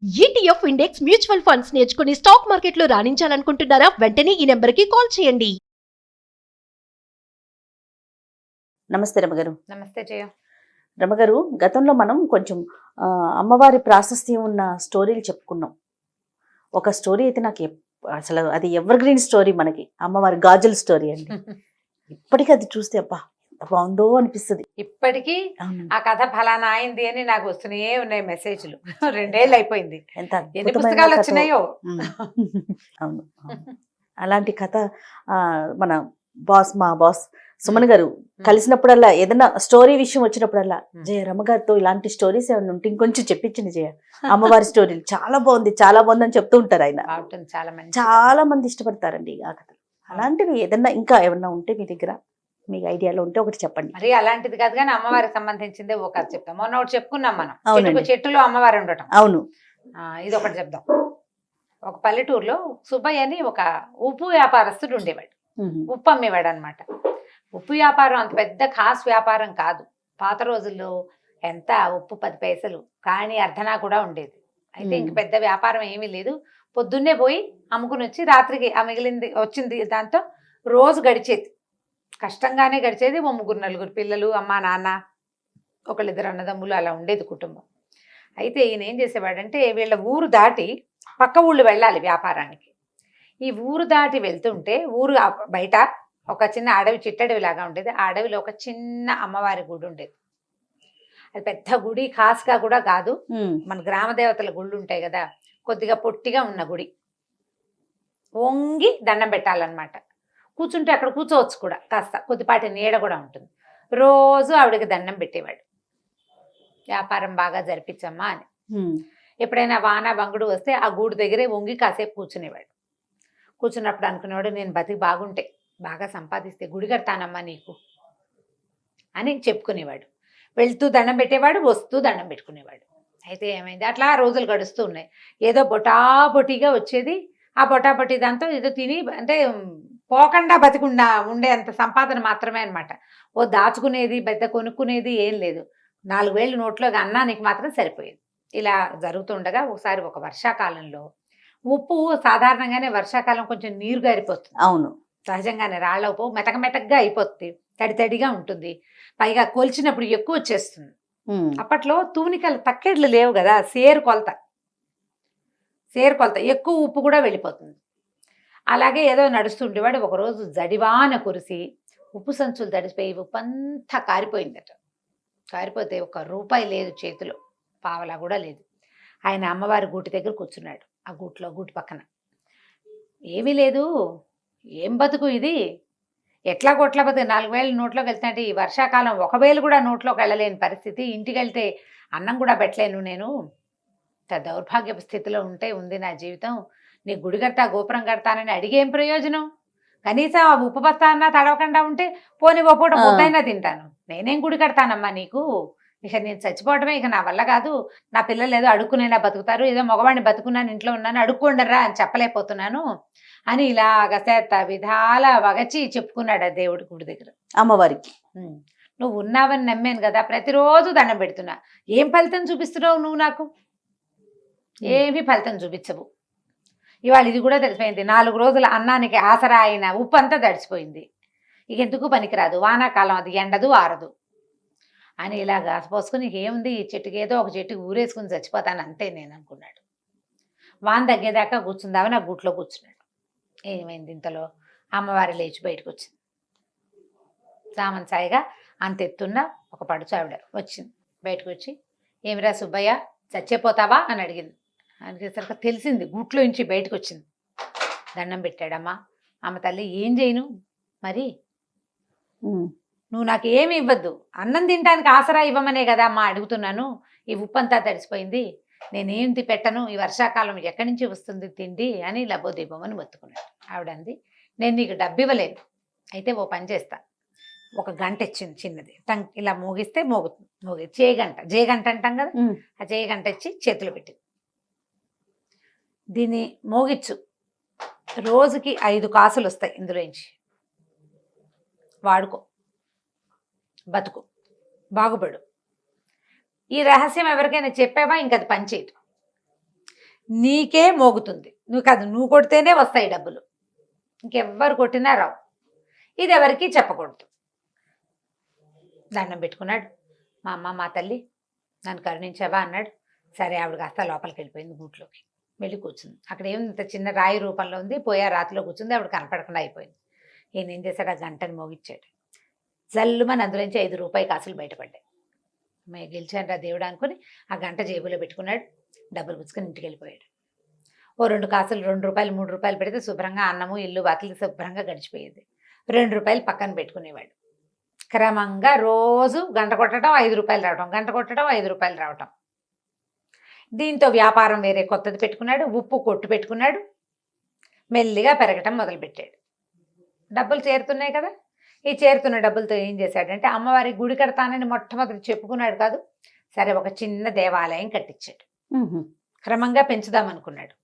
ETF index mutual funds నేర్చుకుని stock మార్కెట్లో రాణించాలనుకుంటున్నారా? వెంటనే ఈ నెంబర్కి కాల్ చేయండి. నమస్తే రమగారు. నమస్తే జయ. రమగారు, గతంలో మనం కొంచెం అమ్మవారి ప్రాశస్త్యం ఉన్న స్టోరీలు చెప్పుకున్నాం. ఒక స్టోరీ అయితే నాకు అసలు అది ఎవర్ గ్రీన్ స్టోరీ, మనకి అమ్మవారి గాజుల స్టోరీ అండి. ఇప్పటికీ అది చూస్తే అబ్బా ఎంత బాగుందో అనిపిస్తుంది. ఇప్పటికీ ఆ కథ ఫలానా అయింది అని నాకు వస్తూనే ఉన్నాయి మెసేజ్లు. 2 ఏళ్ళు అయిపోయింది. ఎంత ఎన్ని అద్భుతమైన పుస్తకాలు కథ. వచ్చినాయో. అవును. అలాంటి కథ మన మా బాస్ సుమన్ గారు కలిసినప్పుడల్లా ఏదైనా స్టోరీ విషయం వచ్చినప్పుడల్లా, జయ రమగారితో ఇలాంటి స్టోరీస్ ఏమైనా ఉంటే ఇంకొంచెం చెప్పించింది జయ, అమ్మవారి స్టోరీలు చాలా బాగుంది చాలా బాగుంది అని చెప్తూ ఉంటారు ఆయన. చాలా మంది ఇష్టపడతారండి ఆ కథ. అలాంటివి ఏదన్నా ఇంకా ఏమన్నా ఉంటే మీ దగ్గర, మీకు ఐడియాలో ఉంటే ఒకటి చెప్పండి. మరి అలాంటిది కాదు కానీ అమ్మవారికి సంబంధించిందే ఒక కథ చెప్తాం. మొన్న ఒకటి చెప్పుకున్నాం మనం, చెట్టులో అమ్మవారు ఉండటం. అవును. ఇది ఒకటి చెప్దాం. ఒక పల్లెటూరులో సుబ్బయ్య అని ఒక ఉప్పు వ్యాపారస్తుడు ఉండేవాడు. ఉప్పు అమ్మేవాడు అనమాట. ఉప్పు వ్యాపారం అంత పెద్ద ఖాస్ వ్యాపారం కాదు. పాత రోజుల్లో ఎంత ఉప్పు 10 పైసలు, కానీ అర్ధనా కూడా ఉండేది. అయితే ఇంక పెద్ద వ్యాపారం ఏమీ లేదు. పొద్దున్నే పోయి అమ్ముకుని వచ్చి రాత్రికి ఆ మిగిలింది వచ్చింది దాంతో రోజు గడిచేది. కష్టంగానే గడిచేది. 3-4 పిల్లలు, అమ్మ నాన్న, 1-2 అన్నదమ్ములు, అలా ఉండేది కుటుంబం. అయితే ఈయన ఏం చేసేవాడంటే, వీళ్ళ ఊరు దాటి పక్క ఊళ్ళు వెళ్ళాలి వ్యాపారానికి. ఈ ఊరు దాటి వెళ్తుంటే ఊరు బయట ఒక చిన్న అడవి, చిట్టడవి లాగా ఉండేది. ఆ అడవిలో ఒక చిన్న అమ్మవారి గుడి ఉండేది. అది పెద్ద గుడి ఖాస్గా కూడా కాదు, మన గ్రామ దేవతల గుళ్ళు ఉంటాయి కదా, కొద్దిగా పొట్టిగా ఉన్న గుడి. వంగి దండం పెట్టాలన్నమాట. కూర్చుంటే అక్కడ కూర్చోవచ్చు కూడా, కాస్త కొద్దిపాటి నీడ కూడా ఉంటుంది. రోజు ఆవిడకి దండం పెట్టేవాడు, వ్యాపారం బాగా జరిపించమ్మా అని. ఎప్పుడైనా వాన బంగుడు వస్తే ఆ గూడు దగ్గరే వంగి కాసేపు కూర్చునేవాడు. కూర్చున్నప్పుడు అనుకునేవాడు, నేను బతికి బాగుంటే, బాగా సంపాదిస్తే గుడి కడతానమ్మా నీకు అని చెప్పుకునేవాడు. వెళ్తూ దండం పెట్టేవాడు, వస్తూ దండం పెట్టుకునేవాడు. అయితే ఏమైంది, అట్లా రోజులు గడుస్తూ ఉన్నాయి. ఏదో బొటాబొటిగా వచ్చేది. ఆ బొటాబొటి దాంతో ఏదో తిని, అంటే పోకుండా బతికుండా ఉండే అంత సంపాదన మాత్రమే అనమాట. ఓ దాచుకునేది, పెద్ద కొనుక్కునేది ఏం లేదు. 4 వేలు నోట్లోకి అన్నానికి మాత్రం సరిపోయేది. ఇలా జరుగుతుండగా ఒకసారి ఒక వర్షాకాలంలో, ఉప్పు సాధారణంగానే వర్షాకాలం కొంచెం నీరు గారిపోతుంది. అవును, సహజంగానే రాళ్ళ ఉప్పు మెతక మెతకగా అయిపోతుంది, తడి తడిగా ఉంటుంది. పైగా కొలిచినప్పుడు ఎక్కువ వచ్చేస్తుంది. అప్పట్లో తూనికలు తక్కెడ్లు లేవు కదా, సేరు కొలత ఎక్కువ ఉప్పు కూడా వెళ్ళిపోతుంది. అలాగే ఏదో నడుస్తుండేవాడు. ఒకరోజు జడివాన కురిసి ఉప్పు సంచులు తడిసిపోయి ఉప్పు అంతా కారిపోయిందట. కారిపోతే 1 రూపాయి లేదు చేతిలో, పావలా కూడా లేదు. ఆయన అమ్మవారి గూటి దగ్గర కూర్చున్నాడు. ఆ గూటి పక్కన ఏమీ లేదు. ఏం బతుకు ఇది, ఎట్లా కొట్ల బతుకు. 4 వేలు నోట్లోకి వెళ్తాంటే, ఈ వర్షాకాలం 1 వేలు కూడా నోట్లోకి వెళ్ళలేని పరిస్థితి. ఇంటికి వెళ్తే అన్నం కూడా పెట్టలేను నేను. దౌర్భాగ్యపు స్థితిలో ఉంది నా జీవితం. నీ గుడి కడతా, గోపురం కడతానని అడిగేం ప్రయోజనం? కనీసం ఆ ఉప్పు బస్తా అన్నా తడవకుండా ఉంటే పోనీ ఓ పూట ముద్దైనా తింటాను. నేనేం గుడి కడతానమ్మా నీకు? ఇక నేను చచ్చిపోవటమే, ఇక నా వల్ల కాదు. నా పిల్లలు ఏదో అడుక్కునైనా బతుకుతారు, ఏదో మగవాడిని బతుకున్నాను, ఇంట్లో ఉన్నాను, అడుక్కోండరా అని చెప్పలేకపోతున్నాను అని ఇలాగ చేత విధాల వగచి చెప్పుకున్నాడు ఆ దేవుడి గుడి దగ్గర అమ్మవారికి. నువ్వు ఉన్నావని నమ్మాను కదా, ప్రతిరోజు దండం పెడుతున్నా, ఏం ఫలితం చూపిస్తున్నావు నువ్వు నాకు? ఏమీ ఫలితం చూపించవు. ఇవాళ ఇది కూడా తెలిసిపోయింది. 4 రోజుల అన్నానికి ఆసరా అయిన ఉప్పు అంతా తడిసిపోయింది. ఇక ఎందుకు పనికిరాదు, వానాకాలం అది ఎండదు ఆరదు అని ఇలాగా పోసుకుని, ఏముంది ఈ చెట్టుకి, ఏదో ఒక చెట్టుకి ఊరేసుకుని చచ్చిపోతాను అంతే నేను అనుకున్నాడు. వాన తగ్గేదాకా కూర్చుందామని ఆ గూట్లో కూర్చున్నాడు. ఏమైంది, ఇంతలో అమ్మవారి లేచి బయటకు వచ్చింది. సామన్ సాయిగా అంతెత్తున్న ఒక పడుచు ఆవిడ వచ్చింది. బయటకు వచ్చి, ఏమిరా సుబ్బయ్య చచ్చిపోతావా అని అడిగింది. అడిగేసరికి తెలిసింది, గూట్లో నుంచి బయటకు వచ్చింది. దండం పెట్టాడమ్మా. అమ్మ తల్లి, ఏం చేయను మరి, నువ్వు నాకు ఏమి ఇవ్వద్దు, అన్నం తినడానికి ఆసరా ఇవ్వమనే కదా అమ్మా అడుగుతున్నాను. ఈ ఉప్పు అంతా తడిసిపోయింది, నేనేం పెట్టను, ఈ వర్షాకాలం ఎక్కడి నుంచి వస్తుంది తిండి అని లబోదీపమని మొత్తుకున్నాడు. ఆవిడంది, నేను నీకు డబ్బు ఇవ్వలేను, అయితే ఓ పని చేస్తా. ఒక గంట ఇచ్చింది చిన్నది, టంగ్ ఇలా మోగిస్తే మోగి జేగంట అంటాం కదా, ఆ జేగంట ఇచ్చి చేతులు పెట్టింది. దీన్ని మోగిచ్చు, రోజుకి 5 కాసులు వస్తాయి ఇందులోంచి, వాడుకో, బతుకు, బాగుపడు. ఈ రహస్యం ఎవరికైనా చెప్పావా ఇంకది పనిచేయదు. నీకే మోగుతుంది, నువ్వు కాదు నువ్వు కొడితేనే వస్తాయి డబ్బులు, ఇంకెవ్వరు కొట్టినా రావు. ఇది ఎవరికి చెప్పకూడదు. దండం పెట్టుకున్నాడు. మా అమ్మ మా తల్లి నన్ను కరుణించావా అన్నాడు. సరే ఆవిడ కాస్త లోపలికి వెళ్ళిపోయింది, గూట్లోకి వెళ్ళి కూర్చుంది. అక్కడ ఏముంది, ఇంత చిన్న రాయి రూపంలో ఉంది, పోయా రాతిలో కూర్చుంది. ఆవిడ కనపడకుండా అయిపోయింది. ఈయన ఏం చేశాడు, ఆ గంటని మోగిచ్చాడు. జల్లుమని అందులోంచి 5 రూపాయి కాసులు బయటపడ్డాయి. మేము గెలిచాను దేవుడు అనుకుని ఆ గంట జేబులో పెట్టుకున్నాడు. డబ్బులు పుచ్చుకొని ఇంటికి వెళ్ళిపోయాడు. ఓ 2 కాసులు 2 రూపాయలు 3 రూపాయలు పెడితే శుభ్రంగా అన్నము ఇల్లు వాకిలి శుభ్రంగా గడిచిపోయేది. 2 రూపాయలు పక్కన పెట్టుకునేవాడు. క్రమంగా రోజు గంట కొట్టడం 5 రూపాయలు రావటం, గంట కొట్టడం 5 రూపాయలు రావటం. దీంతో వ్యాపారం వేరే కొత్తది పెట్టుకున్నాడు, ఉప్పు కొట్టు పెట్టుకున్నాడు. మెల్లిగా పెరగటం మొదలుపెట్టాడు. డబ్బులు చేరుతున్నాయి కదా. ఈ చేరుతున్న డబ్బులతో ఏం చేశాడంటే అమ్మవారి గుడి కడతానని మొట్టమొదటి చెప్పుకున్నాడు కాదు, సరే ఒక చిన్న దేవాలయం కట్టించాడు. క్రమంగా పెంచుదామనుకున్నాడు.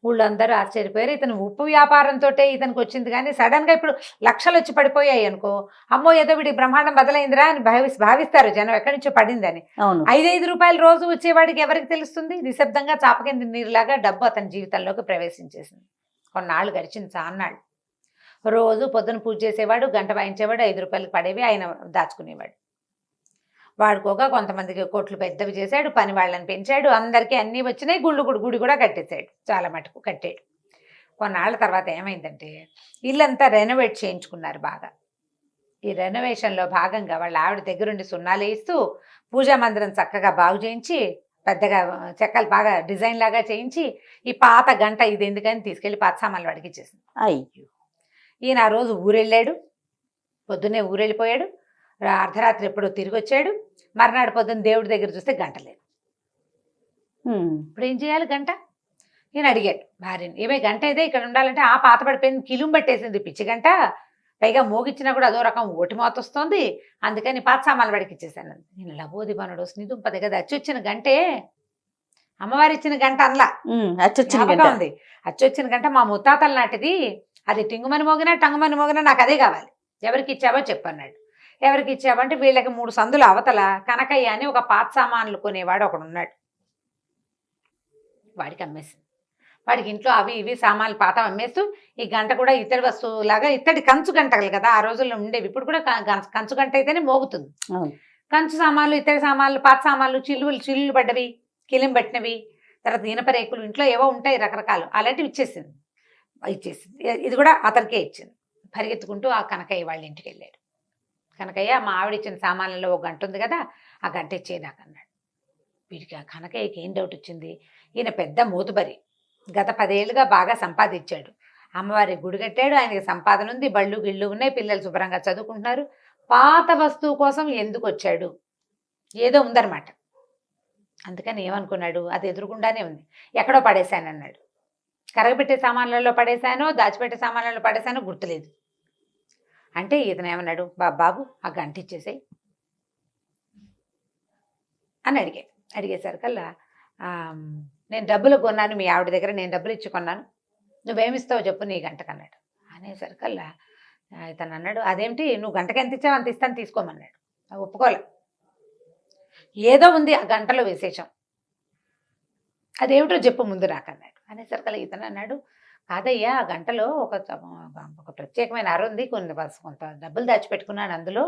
ఊళ్ళో అందరూ ఆశ్చర్యపోయారు. ఇతను ఉప్పు వ్యాపారంతో ఇతనికి వచ్చింది, కానీ సడన్గా ఇప్పుడు లక్షలు వచ్చి పడిపోయాయి అనుకో, అమ్మో ఏదో వీడి బ్రహ్మాండం బదలైందిరా అని భావిస్తారు జనం, ఎక్కడి నుంచో పడిందని. 5 రూపాయలు రోజు వచ్చేవాడికి ఎవరికి తెలుస్తుంది? నిశ్శబ్దంగా చాపకింద నీరులాగా డబ్బు అతని జీవితంలోకి ప్రవేశించేసింది. కొన్నాళ్ళు గడిచింది, చాన్నాళ్ళు. రోజు పొద్దున పూజ చేసేవాడు, గంట వాయించేవాడు, 5 రూపాయలకు పడేవి ఆయన దాచుకునేవాడు. వాడుకోగా కొంతమందికి కొట్లు పెద్దవి చేశాడు, పని వాళ్ళని పెంచాడు, అందరికీ అన్నీ వచ్చినాయి. గుడి కూడా కట్టేశాడు, చాలా మటుకు కట్టాడు. కొన్నాళ్ళ తర్వాత ఏమైందంటే ఇల్లంతా రెనోవేట్ చేయించుకున్నారు బాగా. ఈ రెనోవేషన్లో భాగంగా వాళ్ళ ఆవిడ దగ్గరుండి సున్నాలు వేస్తూ పూజా మందిరం చక్కగా బాగు చేయించి, పెద్దగా చెక్కలు బాగా డిజైన్ లాగా చేయించి, ఈ పాత గంట ఇది ఎందుకని తీసుకెళ్ళి పాత సామాన్లు వాడికి ఇచ్చేసింది. అయ్యో. ఈయన ఆ రోజు ఊరెళ్ళాడు, పొద్దున్నే ఊరెళ్ళిపోయాడు. అర్ధరాత్రి ఎప్పుడో తిరిగి వచ్చాడు. మర్నాడు పొద్దున్న దేవుడి దగ్గర చూస్తే గంట లేదు. ఇప్పుడు ఏం చేయాలి గంట? నేను అడిగాడు భార్యని, ఏమే గంట అయితే ఇక్కడ ఉండాలంటే ఆ పాత పడిపోయింది, కిలుం పట్టేసింది పిచ్చి గంట, పైగా మోగిచ్చినా కూడా అదో రకం ఓటి మోత వస్తుంది, అందుకని పాత సామాన్లు వాడికి ఇచ్చేసాను. నేను లబోదిబానుడు స్నిదుంపది కదా, అచ్చొచ్చిన గంటే అమ్మవారి ఇచ్చిన గంట అనలా, ఉంది అచ్చొచ్చిన గంట మా ముత్తాతల నాటిది, అది టింగుమని మోగినా టంగుమని మోగినా నాకు అదే కావాలి, ఎవరికి ఇచ్చావో చెప్పన్నాడు. ఎవరికి ఇచ్చావంటే వీళ్ళకి 3 సందుల అవతల కనకయ్య అని ఒక పాత సామాన్లు కొనేవాడు ఒకడు ఉన్నాడు. వాడికి అమ్మేసింది. వాడికి ఇంట్లో అవి ఇవి సామాన్లు పాత అమ్మేస్తూ ఈ గంట కూడా ఇతడి వస్తువులాగా, ఇత్తడి కంచు గంటలు కదా ఆ రోజుల్లో ఉండేవి, ఇప్పుడు కూడా కంచు గంట అయితేనే మోగుతుంది. కంచు సామాన్లు, ఇత్తడి సామాన్లు, పాత సామాన్లు, చిల్లులు పడ్డవి, కిలిం పట్టినవి, తర్వాత ఇనప రేకులు, ఇంట్లో ఏవో ఉంటాయి రకరకాలు, అలాంటివి ఇచ్చేసింది. ఇది కూడా అతనికే ఇచ్చింది. పరిగెత్తుకుంటూ ఆ కనకయ్య వాళ్ళ ఇంటికి వెళ్ళాడు. కనకయ్య మా ఆవిడ ఇచ్చిన సామాన్లలో ఒక గంట ఉంది కదా, ఆ గంట ఇచ్చేయి నాకు అన్నాడు. వీడికి ఆ కనకయ్యకి ఏం డౌట్ వచ్చింది, ఈయన పెద్ద మూతుబరి, గత 10 ఏళ్ళుగా బాగా సంపాదించాడు, అమ్మవారి గుడి కట్టాడు, ఆయనకి సంపాదన ఉంది, బళ్ళు గిళ్ళు ఉన్నాయి, పిల్లలు శుభ్రంగా చదువుకుంటున్నారు, పాత వస్తువు కోసం ఎందుకు వచ్చాడు, ఏదో ఉందన్నమాట. అందుకని ఏమనుకున్నాడు, అది ఎదురుగుండానే ఉంది, ఎక్కడో పడేశాను అన్నాడు. కరగబెట్టే సామాన్లలో పడేశానో దాచిపెట్టే సామాన్లలో పడేశానో గుర్తులేదు. అంటే ఇతను ఏమన్నాడు, బాబు ఆ గంట ఇచ్చేసాయి అని అడిగేసరికల్లా నేను డబ్బులు కొన్నాను మీ ఆవిడ దగ్గర, నేను డబ్బులు ఇచ్చి కొన్నాను, నువ్వేమిస్తావు చెప్పు నీ గంటకన్నాడు. అనేసరికల్లా ఇతను అన్నాడు, అదేమిటి నువ్వు గంటకి ఎంత ఇచ్చావు అంత ఇస్తాను తీసుకోమన్నాడు. ఒప్పుకోలే, ఏదో ఉంది ఆ గంటలో విశేషం, అదేమిటో చెప్పు ముందు నాకు అన్నాడు. అనేసరికల్లా ఇతను అన్నాడు, కాదయ్యా ఆ గంటలో ఒక ప్రత్యేకమైన అర ఉంది, కొంత డబ్బులు దాచిపెట్టుకున్నాను, అందులో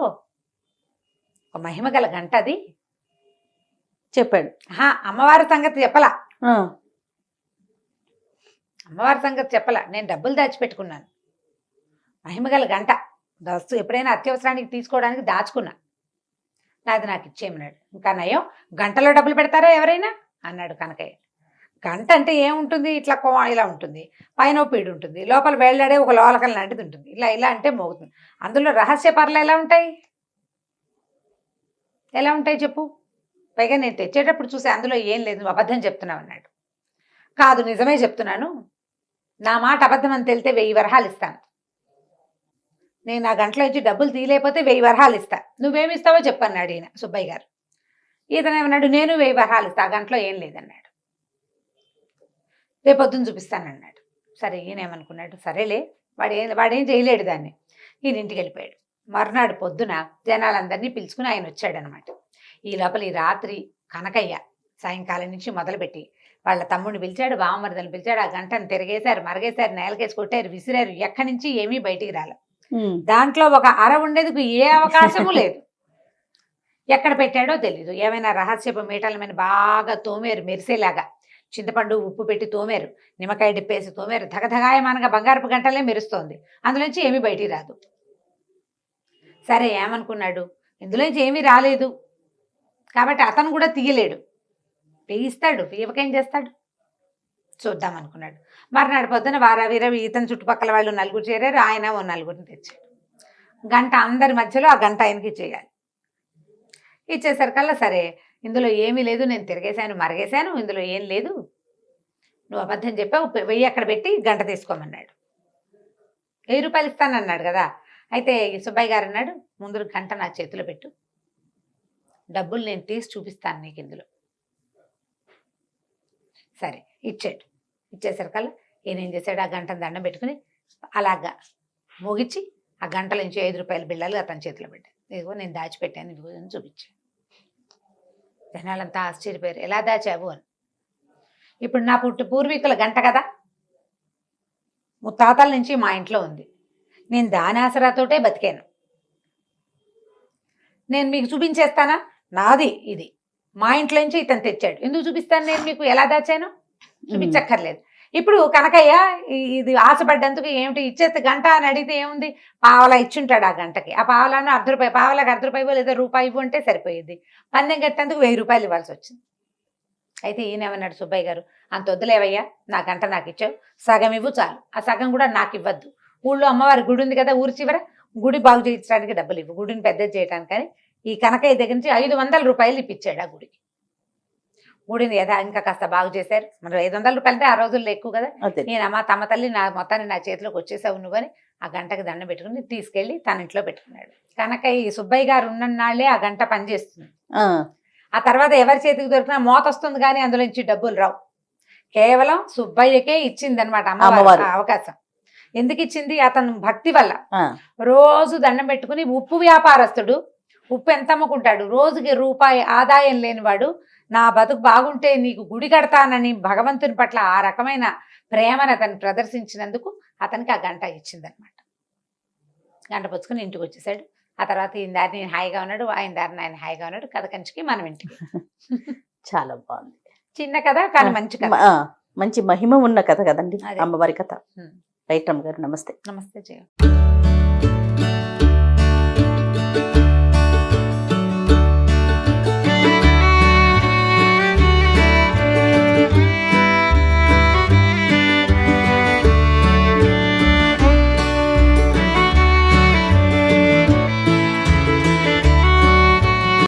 ఒక మహిమ గల గంట అది చెప్పాడు. అమ్మవారి సంగతి చెప్పలా, అమ్మవారి సంగతి చెప్పలా, నేను డబ్బులు దాచిపెట్టుకున్నాను, మహిమగల గంట వస్తువు ఎప్పుడైనా అత్యవసరానికి తీసుకోవడానికి దాచుకున్నా, నాది నాకు ఇచ్చేయమన్నాడు. ఇంకా నయం గంటలో డబ్బులు పెడతారా ఎవరైనా అన్నాడు కనకయ్య. గంట అంటే ఏముంటుంది, ఇట్లా ఇలా ఉంటుంది, పైన పీడు ఉంటుంది, లోపల వేళ్లాడే ఒక లోలకం లాంటిది ఉంటుంది, ఇలా అంటే మోగుతుంది. అందులో రహస్య పర్లు ఎలా ఉంటాయి చెప్పు, పైగా నేను తెచ్చేటప్పుడు చూసి అందులో ఏం లేదు, నువ్వు అబద్ధం చెప్తున్నావు అన్నాడు. కాదు నిజమే చెప్తున్నాను, నా మాట అబద్ధం అని తెలితే 1000 వరహాలు ఇస్తాను, నేను ఆ గంటలో ఇచ్చి డబ్బులు తీయలేకపోతే 1000 వరహాలు ఇస్తా, నువ్వేమిస్తావో చెప్పన్నాడు ఈయన సుబ్బయ్య గారు. ఈతను ఏమన్నాడు, నేను 1000 వరహాలు ఇస్తా, ఆ గంటలో ఏం లేదన్నాడు. రేపొద్దున చూపిస్తానన్నాడు. సరే ఈయన ఏమనుకున్నాడు, సరేలే వాడేం చేయలేడు దాన్ని, ఈయన ఇంటికి వెళ్ళిపోయాడు. మర్నాడు పొద్దున జనాలందరినీ పిలుచుకుని ఆయన వచ్చాడనమాట. ఈ లోపల ఈ రాత్రి కనకయ్య సాయంకాలం నుంచి మొదలుపెట్టి వాళ్ళ తమ్ముడిని పిలిచాడు, బావమరిదని పిలిచాడు. ఆ గంటను తిరిగేశారు, మరగేశారు, నేలకేసి కొట్టారు, విసిరారు. ఎక్కడి నుంచి ఏమీ బయటికి రాలే. దాంట్లో ఒక అర ఉండేందుకు ఏ అవకాశము లేదు. ఎక్కడ పెట్టాడో తెలీదు. ఏమైనా రహస్యపు మీటల మీద బాగా తోమేరు, మెరిసేలాగా చింతపండు ఉప్పు పెట్టి తోమేరు, నిమ్మకాయ డిప్పేసి తోమేరు. ధగధగాయమానగా బంగారపు గంటలే మెరుస్తోంది. అందులోంచి ఏమీ బయటికి రాదు. సరే ఏమనుకున్నాడు, ఇందులోంచి ఏమీ రాలేదు కాబట్టి అతను కూడా తీయలేడు. వేయిస్తాడు, వేయకేం చేస్తాడు, చూద్దాం అనుకున్నాడు. మర్నాడు పొద్దున వీర ఇతని చుట్టుపక్కల వాళ్ళు నలుగురు చేరారు. ఆయన ఓ నలుగురిని తెచ్చాడు. గంట అందరి మధ్యలో ఆ గంట ఆయనకి ఇచ్చేయాలి. ఇచ్చేసరికల్లా సరే ఇందులో ఏమీ లేదు, నేను తిరిగేశాను, మరగేశాను, ఇందులో ఏం లేదు, నువ్వు అబద్ధం చెప్పావు, 1000 అక్కడ పెట్టి గంట తీసుకోమన్నాడు. 1000 రూపాయలు ఇస్తానన్నాడు కదా. అయితే ఈ సుబ్బయ్య గారు అన్నాడు, ముందు గంట నా చేతిలో పెట్టు, డబ్బులు నేను తీసి చూపిస్తాను నీకు ఇందులో. సరే ఇచ్చాడు. ఇచ్చేసరికల్లా ఈయన ఏం చేశాడు, ఆ గంటను దండం పెట్టుకుని అలాగా మోగిచ్చి ఆ గంటల నుంచి 5 రూపాయల బిళ్ళలు అతని చేతిలో పెట్టాను. ఇదిగో నేను దాచిపెట్టాను, ఇదిగో అని చూపించాను. జనాలంతా ఆశ్చర్యపోయారు, ఎలా దాచావు అని. ఇప్పుడు నా పూర్వీకుల గంట కదా, ముత్తాతల నుంచి మా ఇంట్లో ఉంది, నేను దాని ఆసరాతోటే బతికాను. నేను మీకు చూపించేస్తానా, నాది ఇది, మా ఇంట్లో నుంచి ఇతను తెచ్చాడు, ఎందుకు చూపిస్తాను నేను మీకు, ఎలా దాచాను చూపించక్కర్లేదు. ఇప్పుడు కనకయ్య ఇది ఆశపడ్డందుకు ఏమిటి ఇచ్చేస్తే గంట అని అడిగితే ఏముంది, పావలా ఇచ్చుంటాడు ఆ గంటకి. ఆ పావలాను ₹1 పావలాకి ₹1 లేదా రూపాయి ఇవ్వు అంటే సరిపోయేది. పందెం కట్టేందుకు 1000 రూపాయలు ఇవ్వాల్సి వచ్చింది. అయితే ఈయన ఏమన్నాడు, సుబ్బయ్య గారు అంత వద్దులేవయ్యా, నా గంట నాకు ఇచ్చావు, సగం ఇవ్వు చాలు, ఆ సగం కూడా నాకు ఇవ్వద్దు. ఊళ్ళో అమ్మవారి గుడి ఉంది కదా, ఊరి చివర, గుడి బాగు చేయించడానికి డబ్బులు ఇవ్వు, గుడిని పెద్దది చేయడానికి. కానీ ఈ కనకయ్య దగ్గర నుంచి 500 రూపాయలు ఇప్పించాడు ఆ గుడికి. గుడిని ఇంకా కాస్త బాగు చేశారు. మరి 500 రూపాయలు అంటే ఆ రోజుల్లో ఎక్కువ కదా. నేను అమ్మ తమ తల్లి నా మొత్తాన్ని నా చేతిలోకి వచ్చేసావు నువ్వని ఆ గంటకి దండం పెట్టుకుని తీసుకెళ్లి తన ఇంట్లో పెట్టుకున్నాడు. కనకయ్య ఈ సుబ్బయ్య గారు ఉన్ననాళ్లే ఆ గంట పనిచేస్తుంది. ఆ తర్వాత ఎవరి చేతికి దొరికినా మోత వస్తుంది కానీ అందులో నుంచి డబ్బులు రావు. కేవలం సుబ్బయ్యకే ఇచ్చింది అనమాట అమ్మవారు అవకాశం. ఎందుకు ఇచ్చింది, అతను భక్తి వల్ల. రోజు దండం పెట్టుకుని, ఉప్పు వ్యాపారస్తుడు, ఉప్పు ఎంత అమ్ముకుంటాడు, రోజుకి రూపాయి ఆదాయం లేనివాడు, నా బతుకు బాగుంటే నీకు గుడి కడతానని భగవంతుని పట్ల ఆ రకమైన ప్రేమను అతను ప్రదర్శించినందుకు అతనికి ఆ గంట ఇచ్చిందనమాట. గంట పుచ్చుకుని ఇంటికి వచ్చేసాడు. ఆ తర్వాత ఈయన దారిని నేను హాయిగా ఉన్నాడు, ఆయన దారిని ఆయన హాయిగా ఉన్నాడు. కథ కంచికి మనం ఇంటికి. చాలా బాగుంది, చిన్న కథ కానీ మంచి కథ, మంచి మహిమ ఉన్న కథ కదండి అమ్మవారి కథ. రైట్ అమ్మగారు, నమస్తే. నమస్తే జయ.